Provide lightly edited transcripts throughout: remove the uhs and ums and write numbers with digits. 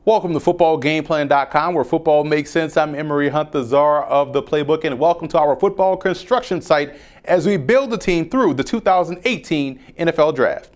Welcome to footballgameplan.com, where football makes sense. I'm Emery Hunt, the czar of the playbook, and welcome to our football construction site as we build the team through the 2018 NFL Draft.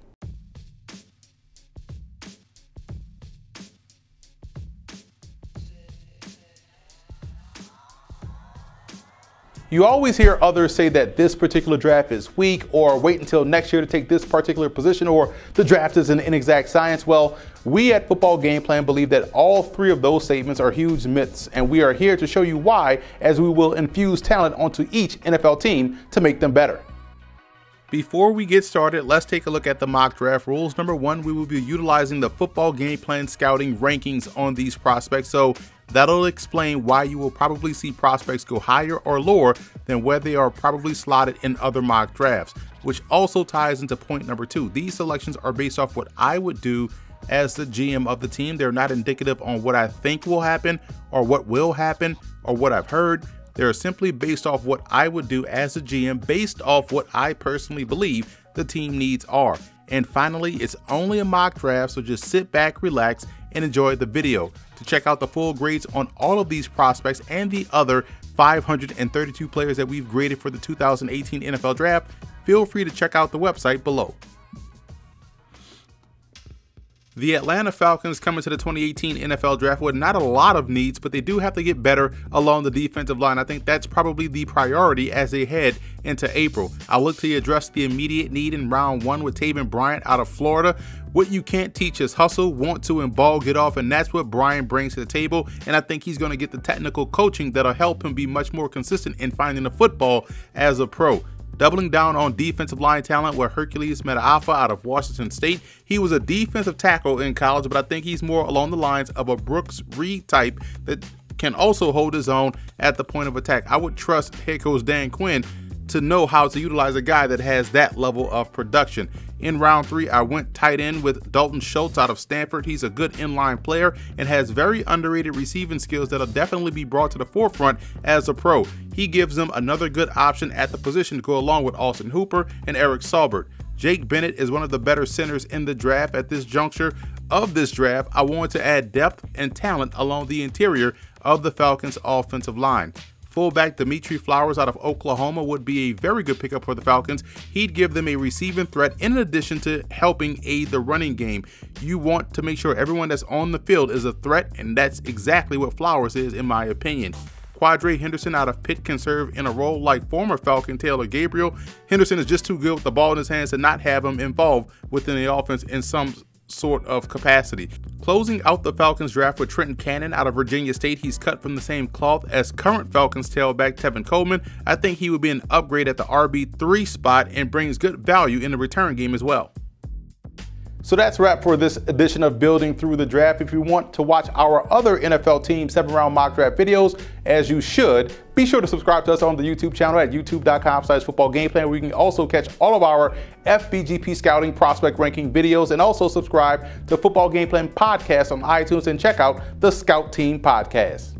You always hear others say that this particular draft is weak, or wait until next year to take this particular position, or the draft is an inexact science. Well, we at Football Game Plan believe that all three of those statements are huge myths, and we are here to show you why, as we will infuse talent onto each NFL team to make them better. Before we get started, let's take a look at the mock draft rules. Number one, we will be utilizing the Football Game Plan scouting rankings on these prospects, so that'll explain why you will probably see prospects go higher or lower than where they are probably slotted in other mock drafts, which also ties into point number two. These selections are based off what I would do as the GM of the team. They're not indicative on what I think will happen or what will happen or what I've heard. They're simply based off what I would do as a GM based off what I personally believe the team needs are. And finally, it's only a mock draft, so just sit back, relax, and enjoy the video. To check out the full grades on all of these prospects and the other 532 players that we've graded for the 2018 NFL Draft, feel free to check out the website below. The Atlanta Falcons coming to the 2018 NFL Draft with not a lot of needs, but they do have to get better along the defensive line. I think that's probably the priority as they head into April. I'll look to address the immediate need in round one with Taven Bryant out of Florida. What you can't teach is hustle, want to, and ball get off, and that's what Bryant brings to the table, and I think he's going to get the technical coaching that'll help him be much more consistent in finding the football as a pro. Doubling down on defensive line talent with Hercules Metaafa out of Washington State. He was a defensive tackle in college, but I think he's more along the lines of a Brooks Reed type that can also hold his own at the point of attack. I would trust head coach Dan Quinn to know how to utilize a guy that has that level of production. In round three, I went tight end with Dalton Schultz out of Stanford. He's a good inline player and has very underrated receiving skills that'll definitely be brought to the forefront as a pro. He gives them another good option at the position to go along with Austin Hooper and Eric Saubert. Jake Bennett is one of the better centers in the draft. At this juncture of this draft, I wanted to add depth and talent along the interior of the Falcons' offensive line. Fullback Dimitri Flowers out of Oklahoma would be a very good pickup for the Falcons. He'd give them a receiving threat in addition to helping aid the running game. You want to make sure everyone that's on the field is a threat, and that's exactly what Flowers is, in my opinion. Quadre Henderson out of Pitt can serve in a role like former Falcon Taylor Gabriel. Henderson is just too good with the ball in his hands to not have him involved within the offense in some sort of capacity. Closing out the Falcons draft with Trenton Cannon out of Virginia State. He's cut from the same cloth as current Falcons tailback Tevin Coleman. I think he would be an upgrade at the RB3 spot and brings good value in the return game as well. So that's a wrap for this edition of Building Through the Draft. If you want to watch our other NFL Team 7-round mock draft videos, as you should, be sure to subscribe to us on the YouTube channel at youtube.com/footballgameplan, where you can also catch all of our FBGP scouting prospect ranking videos, and also subscribe to Football Game Plan podcast on iTunes and check out the Scout Team podcast.